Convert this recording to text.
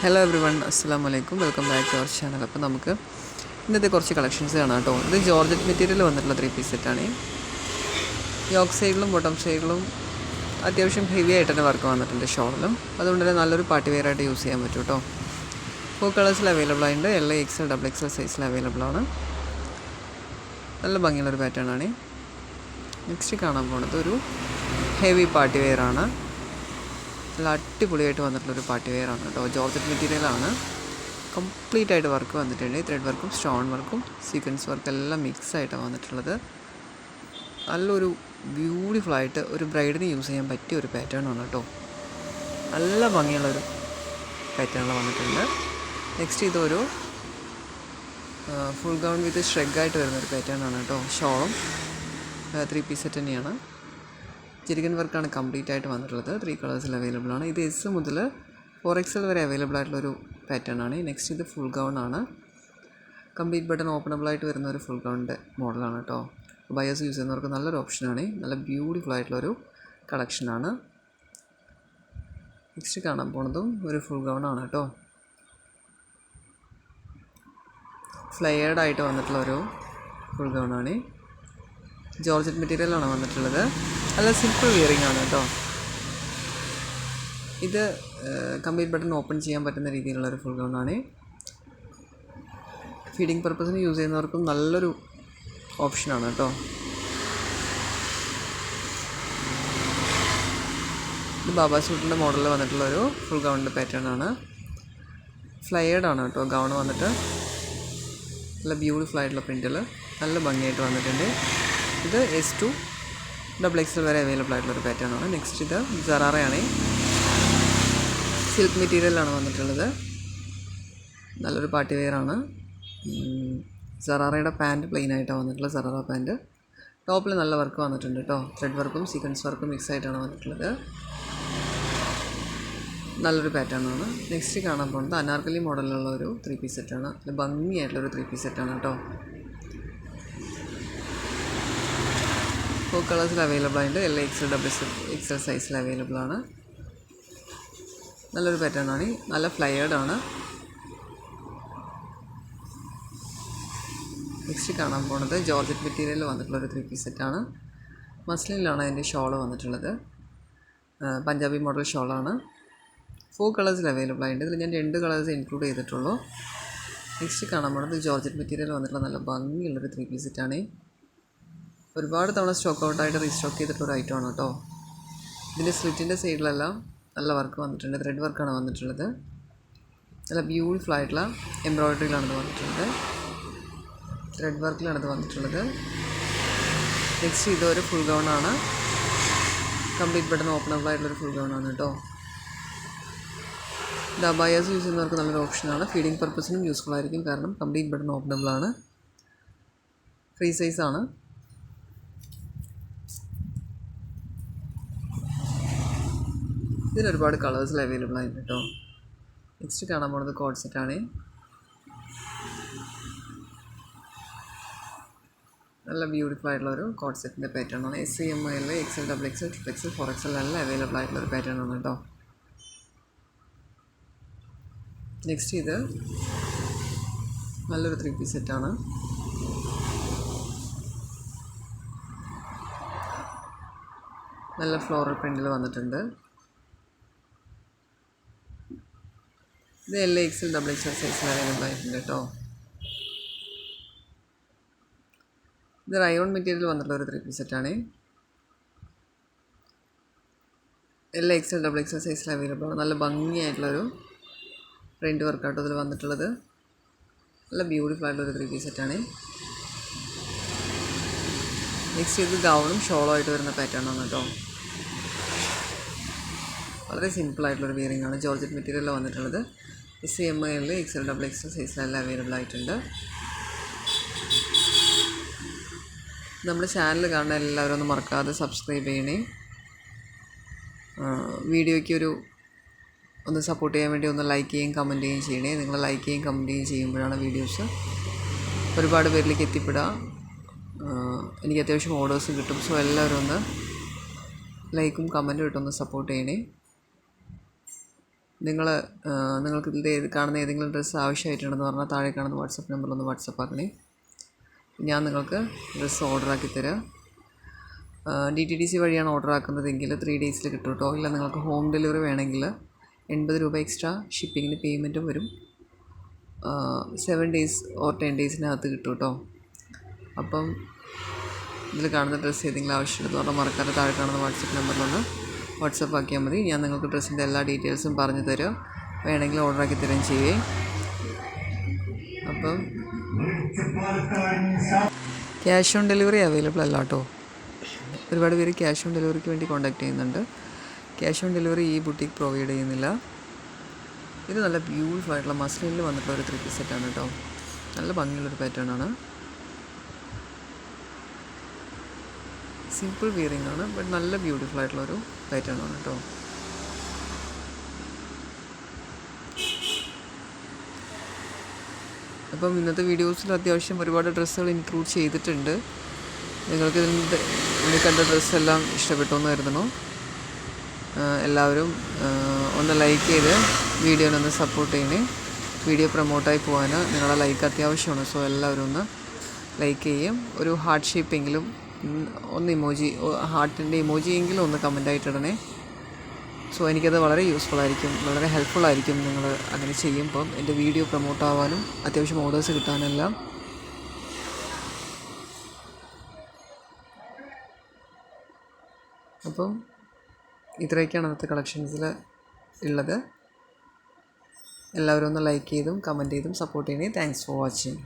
Hello every one, അസ്സാം വലൈക്കും. Welcome back to our channel. അപ്പോൾ നമുക്ക് ഇന്നത്തെ കുറച്ച് കളക്ഷൻസ് കാണാം കേട്ടോ. ഇത് ജോർജറ്റ് മെറ്റീരിയൽ വന്നിട്ടുള്ള 3 പീസ് സെറ്റാണ്. യോക്ക് സൈഡിലും ബോട്ടം സൈഡിലും അത്യാവശ്യം ഹെവി ആയിട്ട് തന്നെ വർക്ക് വന്നിട്ടുണ്ട് ഷോളിലും. അതുകൊണ്ട് തന്നെ നല്ലൊരു പാർട്ടി വെയർ ആയിട്ട് യൂസ് ചെയ്യാൻ പറ്റും കേട്ടോ. 4 കളേഴ്സിൽ അവൈലബിൾ ആയിട്ടുണ്ട്. എൽ എക്സൽ ഡബിൾ എക്സൽ സൈസിൽ അവൈലബിൾ ആണ്. നല്ല ഭംഗിയുള്ളൊരു പാറ്റേൺ ആണ്. നെക്സ്റ്റ് കാണാൻ പോകുന്നത് ഒരു ഹെവി പാർട്ടി വെയർ ആണ്. നല്ല അടിപൊളിയായിട്ട് വന്നിട്ടുള്ളൊരു പാർട്ടി വെയർ ആണ് കേട്ടോ. ജോർജറ്റ് മെറ്റീരിയലാണ്. കംപ്ലീറ്റ് ആയിട്ട് വർക്ക് വന്നിട്ടുണ്ട്. ത്രെഡ് വർക്കും സ്റ്റോൺ വർക്കും സീക്വൻസ് വർക്കും എല്ലാം മിക്സ് ആയിട്ടാണ് വന്നിട്ടുള്ളത്. നല്ലൊരു ബ്യൂട്ടിഫുള്ളായിട്ട് ഒരു ബ്രൈഡിന് യൂസ് ചെയ്യാൻ പറ്റിയ ഒരു പാറ്റേൺ ആണ് കേട്ടോ. നല്ല ഭംഗിയുള്ളൊരു പാറ്റേണിൽ വന്നിട്ടുണ്ട്. നെക്സ്റ്റ് ഇതൊരു ഫുൾ ഗൗൺ വിത്ത് ഷ്രെഗായിട്ട് വരുന്നൊരു പാറ്റേൺ ആണ് കേട്ടോ. ഷോളും 3 പീസ് സെറ്റ് തന്നെയാണ്. ജിരികൻ വർക്കാണ് കംപ്ലീറ്റ് ആയിട്ട് വന്നിട്ടുള്ളത്. 3 കളേഴ്സിൽ അവൈലബിൾ ആണ്. ഇത് എസ് മുതൽ 4XL വരെ അവൈലബിൾ ആയിട്ടുള്ളൊരു പാറ്റേൺ ആണ്. നെക്സ്റ്റ് ഇത് ഫുൾ ഗൗൺ ആണ്. കംപ്ലീറ്റ് ബട്ടൺ ഓപ്പണബിൾ ആയിട്ട് വരുന്ന ഒരു ഫുൾ ഗൗണിൻ്റെ മോഡലാണ് കേട്ടോ. ബയേഴ്സ് യൂസ് ചെയ്യുന്നവർക്ക് നല്ലൊരു ഓപ്ഷനാണ്. നല്ല ബ്യൂട്ടിഫുൾ ആയിട്ടുള്ളൊരു കളക്ഷനാണ്. നെക്സ്റ്റ് കാണാൻ പോണതും ഒരു ഫുൾ ഗൗൺ ആണ് കേട്ടോ. ഫ്ലെയർഡ് ആയിട്ട് വന്നിട്ടുള്ളൊരു ഫുൾ ഗൗൺ ആണ്. ജോർജറ്റ് മെറ്റീരിയലാണ് വന്നിട്ടുള്ളത്. നല്ല സിമ്പിൾ വിയറിംഗ് ആണ് കേട്ടോ. ഇത് കംപ്ലീറ്റ് ബട്ടൺ ഓപ്പൺ ചെയ്യാൻ പറ്റുന്ന രീതിയിലുള്ളൊരു ഫുൾ ഗൗൺ ആണ്. ഫീഡിങ് പർപ്പസിന് യൂസ് ചെയ്യുന്നവർക്കും നല്ലൊരു ഓപ്ഷനാണ് കേട്ടോ. ഇത് ബാബാ സൂട്ടിൻ്റെ മോഡലിൽ വന്നിട്ടുള്ളൊരു ഫുൾ ഗൗണിൻ്റെ പാറ്റേൺ ആണ്. ഫ്ലയേർഡ് ആണ് കേട്ടോ ഗൗൺ വന്നിട്ട്. നല്ല ബ്യൂട്ടിഫുൾ ആയിട്ടുള്ള പ്രിൻറ്റിൽ നല്ല ഭംഗിയായിട്ട് വന്നിട്ടുണ്ട്. ഇത് S2 ഡബിൾ എക്സൽ വരെ അവൈലബിൾ ആയിട്ടുള്ളൊരു പാറ്റേൺ ആണ്. നെക്സ്റ്റ് ഇത് സറാറയാണ്. സിൽക്ക് മെറ്റീരിയലാണ് വന്നിട്ടുള്ളത്. നല്ലൊരു പാർട്ടി വെയർ ആണ്. സറാറയുടെ പാൻറ്റ് പ്ലെയിൻ ആയിട്ടാണ് വന്നിട്ടുള്ളത്. സറാറ പാൻറ്റ് ടോപ്പിൽ നല്ല വർക്ക് വന്നിട്ടുണ്ട് കേട്ടോ. ത്രെഡ് വർക്കും സീക്വൻസ് വർക്കും മിക്സ് ആയിട്ടാണ് വന്നിട്ടുള്ളത്. നല്ലൊരു പാറ്റേൺ ആണ്. നെക്സ്റ്റ് കാണാൻ പോകുന്നത് അനാർക്കലി മോഡലിലുള്ള ഒരു 3 പീസ് സെറ്റാണ്. നല്ല ഭംഗിയായിട്ടുള്ളൊരു 3 പീസ് സെറ്റാണ് കേട്ടോ. 4 കളേഴ്സിൽ അവൈലബിൾ ആയിട്ട് എൽ എക്സൽ ഡബിൾ എക്സൽ സൈസിൽ അവൈലബിൾ ആണ്. നല്ലൊരു പാറ്റേൺ ആണ്. നല്ല ഫ്ലയേർഡ് ആണ്. നെക്സ്റ്റ് കാണാൻ പോകുന്നത് ജോർജറ്റ് മെറ്റീരിയൽ വന്നിട്ടുള്ളൊരു 3 പീസ് സെറ്റാണ്. മസ്ലിനിലാണ് അതിൻ്റെ ഷോൾ വന്നിട്ടുള്ളത്. പഞ്ചാബി മോഡൽ ഷോളാണ്. 4 കളേഴ്സിൽ അവൈലബിൾ ആയിട്ട്. ഇതിൽ ഞാൻ 2 കളേഴ്സ് ഇൻക്ലൂഡ് ചെയ്തിട്ടുള്ളൂ. നെക്സ്റ്റ് കാണാൻ പോകുന്നത് ജോർജറ്റ് മെറ്റീരിയൽ വന്നിട്ടുള്ള നല്ല ഭംഗിയുള്ളൊരു 3 പീസ് സെറ്റാണ്. ഒരുപാട് തവണ സ്റ്റോക്ക് ഔട്ടായിട്ട് റീസ്റ്റോക്ക് ചെയ്തിട്ടുള്ളൊരു ഐറ്റമാണ് കേട്ടോ. ഇതിൻ്റെ സ്ലിറ്റിൻ്റെ സൈഡിലെല്ലാം നല്ല വർക്ക് വന്നിട്ടുണ്ട്. ത്രെഡ് വർക്കാണ് വന്നിട്ടുള്ളത്. നല്ല ബ്യൂട്ടിഫുൾ ആയിട്ടുള്ള എംബ്രോയ്ഡറിയിലാണിത് വന്നിട്ടുള്ളത്. ത്രെഡ് വർക്കിലാണിത് വന്നിട്ടുള്ളത്. നെക്സ്റ്റ് ഇതൊരു ഫുൾ ഗൗൺ ആണ്. കംപ്ലീറ്റ് ബട്ടൺ ഓപ്പണബിൾ ആയിട്ടുള്ളൊരു ഫുൾ ഗൗൺ ആണ് കേട്ടോ. ഇത് അബായാസ് യൂസ് ചെയ്യുന്നവർക്ക് നല്ലൊരു ഓപ്ഷനാണ്. ഫീഡിങ് പർപ്പസിനും യൂസ്ഫുൾ ആയിരിക്കും. കാരണം കംപ്ലീറ്റ് ബട്ടൺ ഓപ്പണബിൾ ആണ്. ഫ്രീ സൈസാണ്. ഇതിനൊരുപാട് കളേഴ്സിൽ അവൈലബിൾ ആയിട്ട് കേട്ടോ. നെക്സ്റ്റ് കാണാൻ പോകുന്നത് കോഡ് സെറ്റാണ്. നല്ല ബ്യൂട്ടിഫുൾ ആയിട്ടുള്ളൊരു കോഡ് സെറ്റിൻ്റെ പാറ്റേൺ ആണ്. SC ML XL double Excel 3XL 4XL എല്ലാം അവൈലബിൾ ആയിട്ടുള്ളൊരു പാറ്റേൺ ആണ് കേട്ടോ. നെക്സ്റ്റ് ഇത് നല്ലൊരു 3 പീസ് സെറ്റാണ്. നല്ല ഫ്ലോറൽ പ്രിൻറ്റിൽ വന്നിട്ടുണ്ട്. ഇത് എൽ എക്സൽ ഡബിൾ എക്സൽ സൈസിൽ അവൈലബിൾ ആയിട്ടുണ്ട് കേട്ടോ. ഇത് റയോൺ മെറ്റീരിയൽ വന്നിട്ടുള്ള ഒരു 3 പീസ് സെറ്റാണ്. എൽ എക്സൽ ഡബിൾ എക്സൽ സൈസിൽ അവൈലബിൾ ആണ്. നല്ല ഭംഗിയായിട്ടുള്ളൊരു പ്രിൻറ്റ് വർക്കാട്ടോ ഇതിൽ വന്നിട്ടുള്ളത്. നല്ല ബ്യൂട്ടിഫുൾ ആയിട്ടുള്ളൊരു 3 പീസ് സെറ്റാണ്. നെക്സ്റ്റ് ഇത് ഗൗണും ഷോളും ആയിട്ട് വരുന്ന പാറ്റേൺ ആണ് കേട്ടോ. വളരെ സിമ്പിളായിട്ടുള്ളൊരു വിയറിംഗ് ആണ്. ജോർജറ്റ് മെറ്റീരിയലിൽ വന്നിട്ടുള്ളത്. SC ML XL double XL സൈസിലെല്ലാം അവൈലബിൾ ആയിട്ടുണ്ട്. നമ്മുടെ ചാനൽ കാണുന്ന എല്ലാവരും ഒന്ന് മറക്കാതെ സബ്സ്ക്രൈബ് ചെയ്യണേ. വീഡിയോയ്ക്ക് ഒന്ന് സപ്പോർട്ട് ചെയ്യാൻ വേണ്ടി ഒന്ന് ലൈക്ക് ചെയ്യുകയും കമൻറ്റ് ചെയ്യുകയും ചെയ്യണേ. നിങ്ങൾ ലൈക്ക് ചെയ്യുകയും കമൻറ്റ് ചെയ്യുകയും ചെയ്യുമ്പോഴാണ് വീഡിയോസ് ഒരുപാട് പേരിലേക്ക് എത്തിപ്പെടുക. എനിക്ക് അത്യാവശ്യം ഓർഡേഴ്സ് കിട്ടും. സോ എല്ലാവരും ഒന്ന് ലൈക്കും കമൻറ്റും ഇട്ടൊന്ന് സപ്പോർട്ട് ചെയ്യണേ. നിങ്ങൾക്ക് ഇതിൽ കാണുന്ന ഏതെങ്കിലും ഡ്രസ്സ് ആവശ്യമായിട്ടുണ്ടെന്ന് പറഞ്ഞാൽ താഴെ കാണുന്ന വാട്സപ്പ് നമ്പറിലൊന്ന് വാട്സപ്പ് ആക്കണേ. ഞാൻ നിങ്ങൾക്ക് ഡ്രസ്സ് ഓർഡറാക്കി തരാം. DTDC വഴിയാണ് ഓർഡർ ആക്കുന്നതെങ്കിൽ 3 ഡേയ്സിൽ കിട്ടും കേട്ടോ. ഇല്ല നിങ്ങൾക്ക് ഹോം ഡെലിവറി വേണമെങ്കിൽ 80 രൂപ എക്സ്ട്രാ ഷിപ്പിങ്ങിന് പേയ്മെൻറ്റും വരും. 7 ഡേയ്സ് ഓർ 10 ഡേയ്സിനകത്ത് കിട്ടും കേട്ടോ. അപ്പം ഇതിൽ കാണുന്ന ഡ്രസ്സ് ഏതെങ്കിലും ആവശ്യമുണ്ടെന്ന് പറഞ്ഞാൽ മറക്കാതെ താഴെ കാണുന്ന വാട്സപ്പ് നമ്പറിലൊന്ന് വാട്സപ്പ് ആക്കിയാൽ മതി. ഞാൻ നിങ്ങൾക്ക് ഡ്രസ്സിൻ്റെ എല്ലാ ഡീറ്റെയിൽസും പറഞ്ഞു തരാം. വേണമെങ്കിൽ ഓർഡറാക്കി തരുകയും ചെയ്യേ. അപ്പം ക്യാഷ് ഓൺ ഡെലിവറി അവൈലബിൾ അല്ല കേട്ടോ. ഒരുപാട് പേര് ക്യാഷ് ഓൺ ഡെലിവറിക്ക് വേണ്ടി കോൺടാക്ട് ചെയ്യുന്നുണ്ട്. ക്യാഷ് ഓൺ ഡെലിവറി ഈ ബുട്ടീക്ക് പ്രൊവൈഡ് ചെയ്യുന്നില്ല. ഇത് നല്ല ബ്യൂട്ടിഫുൾ ആയിട്ടുള്ള മസ്ലിനിൽ വന്നിട്ടുള്ള ഒരു 3 പീസ് സെറ്റാണ് കേട്ടോ. നല്ല ഭംഗിയുള്ളൊരു പാറ്റേൺ ആണ്. സിമ്പിൾ വിയറിംഗ് ആണ്, ബട്ട് നല്ല ബ്യൂട്ടിഫുൾ ആയിട്ടുള്ളൊരു പാറ്റേൺ ആണ് കേട്ടോ. അപ്പം ഇന്നത്തെ വീഡിയോസിൽ അത്യാവശ്യം ഒരുപാട് ഡ്രസ്സുകൾ ഇൻക്ലൂഡ് ചെയ്തിട്ടുണ്ട്. നിങ്ങൾക്ക് ഇതിൽ കണ്ട ഡ്രസ്സെല്ലാം ഇഷ്ടപ്പെട്ടു എന്ന് കരുതണോ. എല്ലാവരും ഒന്ന് ലൈക്ക് ചെയ്ത് വീഡിയോനൊന്ന് സപ്പോർട്ട് ചെയ്യണേ. വീഡിയോ പ്രൊമോട്ടായി പോകാൻ നിങ്ങളുടെ ലൈക്ക് അത്യാവശ്യമാണ്. സോ എല്ലാവരും ഒന്ന് ലൈക്ക് ചെയ്യും. ഒരു ഹാർട്ട് ഷേപ്പെങ്കിലും ഒന്ന് ഹാർട്ടിൻ്റെ ഇമോജിയെങ്കിലും ഒന്ന് കമൻ്റായിട്ടിടണേ. സോ എനിക്കത് വളരെ യൂസ്ഫുൾ ആയിരിക്കും, വളരെ ഹെൽപ്ഫുൾ ആയിരിക്കും നിങ്ങൾ അങ്ങനെ ചെയ്യുമ്പം. എൻ്റെ വീഡിയോ പ്രൊമോട്ട് ആവാനും അത്യാവശ്യം ഓർഡേഴ്സ് കിട്ടാനെല്ലാം. അപ്പം ഇത്രയൊക്കെയാണ് അന്നത്തെ കളക്ഷൻസിൽ ഉള്ളത്. എല്ലാവരും ഒന്ന് ലൈക്ക് ചെയ്തും കമൻറ്റ് ചെയ്തും സപ്പോർട്ട് ചെയ്യണേ. Thanks for watching.